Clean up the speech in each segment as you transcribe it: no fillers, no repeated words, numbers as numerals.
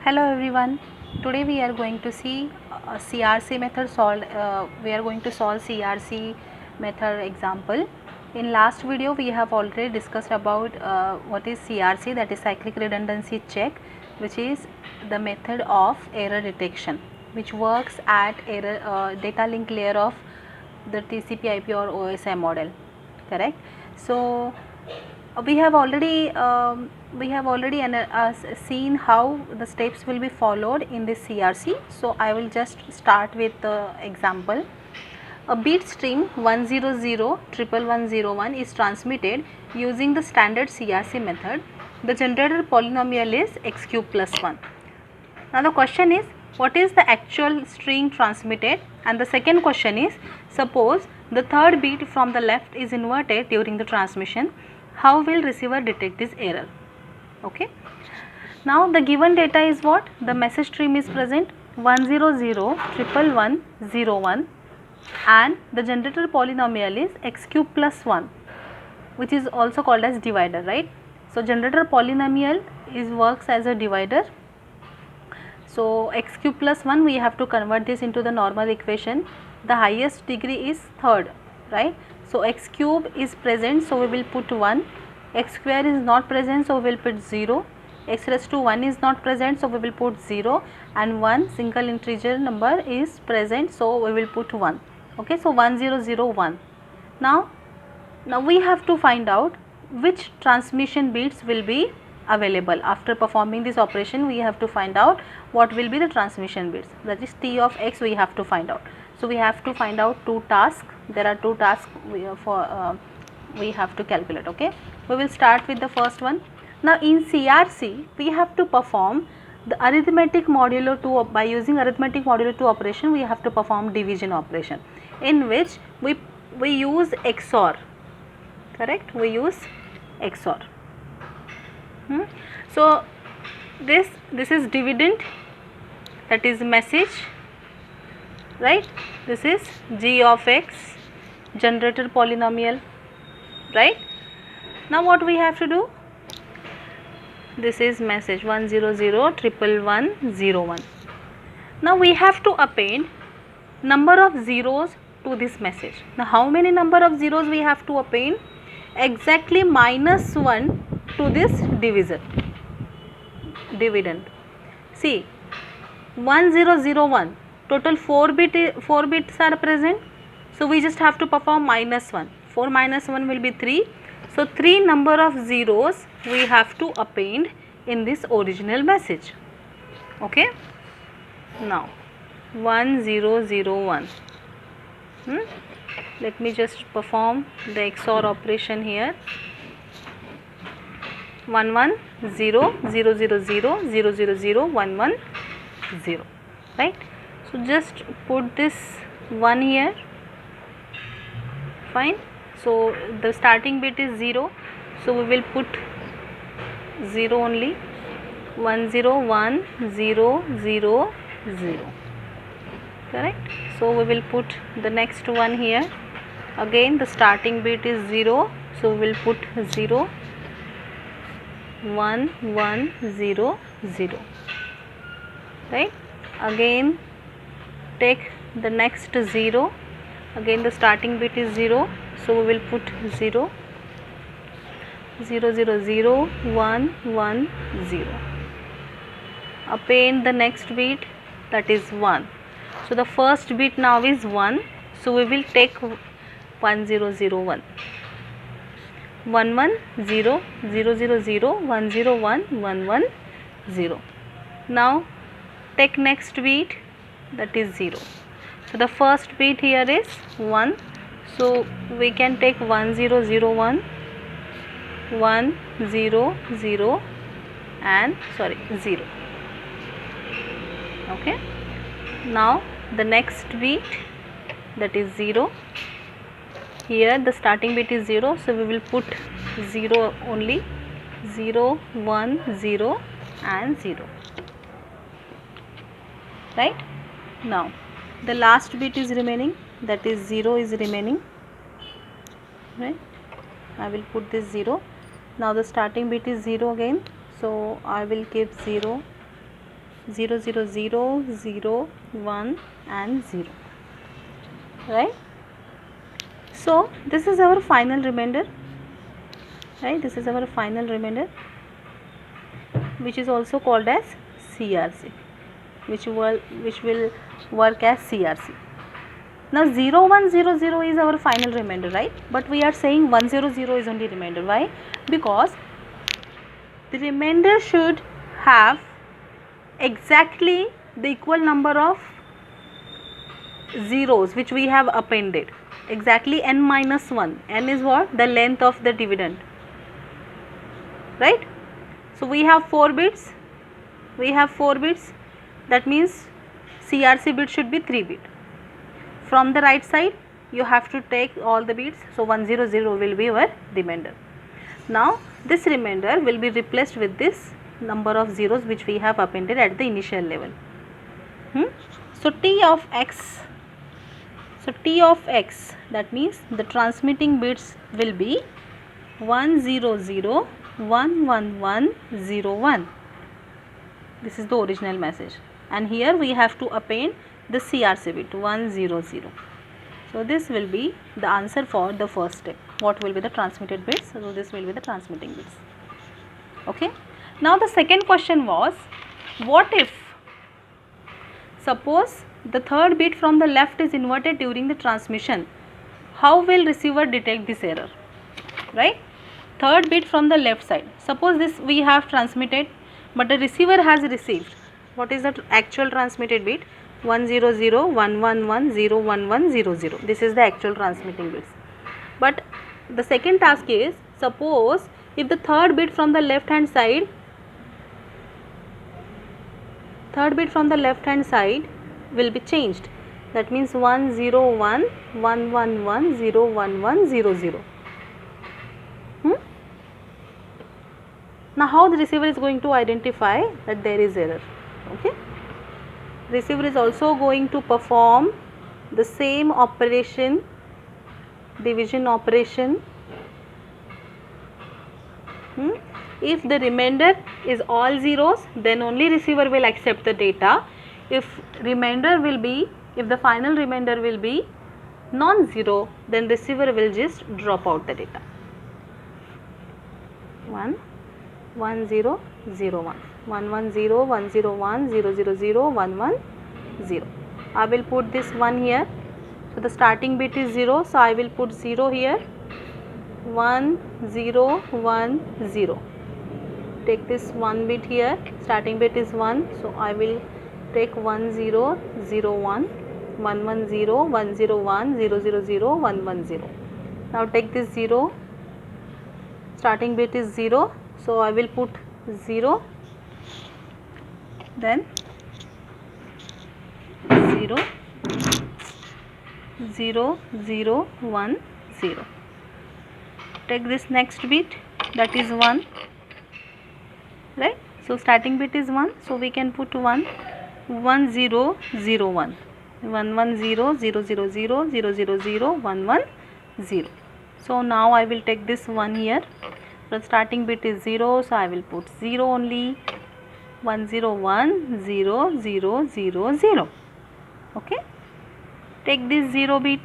Hello everyone. Today we are going to see a CRC method solved. We are going to solve CRC method example. In last video we have already discussed about what is CRC, that is cyclic redundancy check, which is the method of error detection which works at error data link layer of the TCP/IP or OSI model. Correct. So we have already seen how the steps will be followed in this CRC. So I will just start with the example. A bit stream 1001101 is transmitted using the standard CRC method. The generated polynomial is x cube plus 1. Now the question is, what is the actual string transmitted? And the second question is, suppose the third bit from the left is inverted during the transmission, how will receiver detect this error? Okay. Now the given data is what? The message stream is present 1001101 and the generated polynomial is x cube plus 1, which is also called as divider, right? So generator polynomial works as a divider. So x cube plus 1, we have to convert this into the normal equation. The highest degree is third, right? So x cube is present, so we will put 1. X square is not present, so we will put 0. X raised to 1 is not present, so we will put 0, and 1 single integer number is present, so we will put 1. Okay, so 1001. Now we have to find out which transmission bits will be available. After performing this operation, we have to find out what will be the transmission bits, that is T of x we have to find out. So we have to find out two tasks. There are two tasks we have to calculate. Okay, we will start with the first one. Now in CRC we have to perform the arithmetic modulo 2. By using arithmetic modulo 2 operation, we have to perform division operation, in which we use XOR. Correct, we use XOR. So this is dividend, that is message, right? This is g of x, generated polynomial, right? Now what we have to do? This is message 1001101. Now we have to append number of zeros to this message. Now how many number of zeros we have to append? Exactly -1 to this dividend. See, 1001, total 4 bits are present, so we just have to perform -1. 4 minus 1 will be 3. So 3 number of zeros we have to append in this original message. Okay. Now 1001. Let me just perform the XOR operation here. 110000001110, right? So just put this 1 here. Fine. So the starting bit is 0, so we will put 0 only. 101000. Correct. So we will put the next one here. Again the starting bit is 0, so we will put 0. 1100, right? Again take the next 0. Again the starting bit is 0, so we will put 0. 000110. Append the next bit, that is 1. So the first bit now is 1, so we will take 1001. 110000101110. Now take next bit, that is 0. So the first bit here is 1, so we can take 1001, 100 and 0. Okay. Now the next bit, that is 0. Here the starting bit is 0, so we will put 0 only. 0, 1, 0 and 0, right? Now the last bit is remaining, that is 0 is remaining, right? I will put this 0. Now the starting bit is 0 again, so I will keep 0. 0 0 0 0 1 and 0, right? So this is our final remainder, right? This is our final remainder, which is also called as CRC, which will work as CRC. Now 0 1 0 0 is our final remainder, right? But we are saying 1 0 0 is only remainder. Why? Because the remainder should have exactly the equal number of zeros which we have appended, exactly n minus 1. N is what? The length of the dividend, right? So we have 4 bits, that means CRC bit should be 3 bit. From the right side you have to take all the bits, so 1 0 0 will be our remainder. Now this remainder will be replaced with this number of zeros which we have appended at the initial level. So T of x, that means the transmitting bits will be 1 0 0 1 1 1 0 1. This is the original message, and here we have to append the CRC bit 1 0 0. So this will be the answer for the first step. What will be the transmitted bits? So this will be the transmitting bits. Okay. Now the second question was, what if suppose the third bit from the left is inverted during the transmission? How will receiver detect this error? Right? Third bit from the left side. Suppose this we have transmitted, but the receiver has received. What is the actual transmitted bit? 1 0 0 1 1 1 0 1 1 0 0. This is the actual transmitting bits. But the second task is, suppose if the third bit from the left hand side will be changed, that means 1 0 1 1 1 1 0 1 1 0 0. Now how the receiver is going to identify that there is error? Okay, receiver is also going to perform the same operation, division operation. If the remainder is all zeros, then only receiver will accept the data. If the final remainder will be non-zero, then receiver will just drop out the data. 1 1 0 0 1 1 1 0 1 0 1 0 0 0 1 1 0. I will put this 1 here. So the starting bit is 0, so I will put 0 here. 1 0 1 0. Take this 1 bit here, starting bit is 1, so I will take 1 0 0 1 1 1 0 1 0 1 0 0 0 1 1 0. Now take this 0, starting bit is 0, so I will put 0, then 0 0 0 1 0. Take this next bit, that is 1, right? So starting bit is 1, so we can put 1 1 0 0 1 1 1 0 0 0 0 0 0 0 1 1 0. So now I will take this 1 here. The starting bit is 0, so I will put 0 only. 1 0 1 0 0 0 0. Okay, take this 0 bit,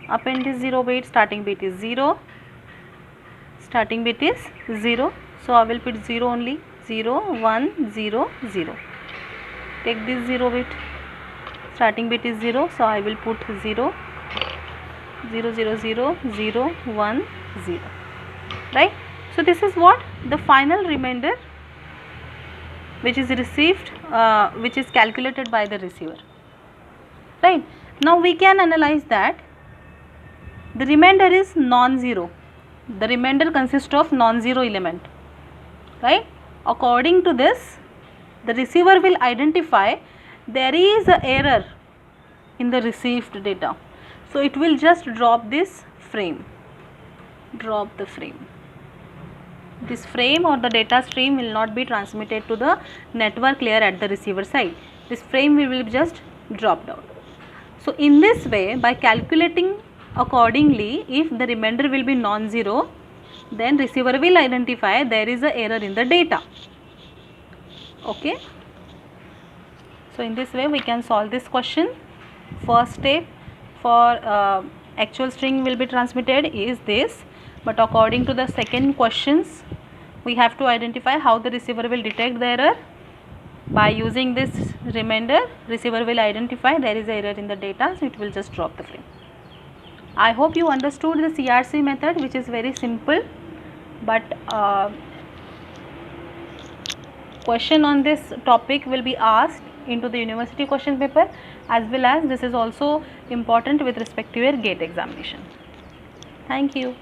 append this 0 bit, starting bit is 0, starting bit is 0, so I will put 0 only. 0 1 0 0. Take this 0 bit, starting bit is 0, so I will put 0 0 0 0 0 1 0, right? So this is what the final remainder which is received, which is calculated by the receiver, right? Now we can analyze that the remainder is non-zero. The remainder consists of non-zero element, right? According to this, the receiver will identify there is an error in the received data, so it will just drop this frame, this frame or the data stream will not be transmitted to the network layer at the receiver side. This frame will just drop down. So in this way, by calculating accordingly, if the remainder will be non-zero, then receiver will identify there is an error in the data. Okay. So in this way we can solve this question. First step for actual string will be transmitted is this, but according to the second questions we have to identify how the receiver will detect the error. By using this remainder, receiver will identify there is error in the data, so it will just drop the frame. I hope you understood the CRC method, which is very simple, but question on this topic will be asked into the university question paper, as well as this is also important with respect to your GATE examination. Thank you.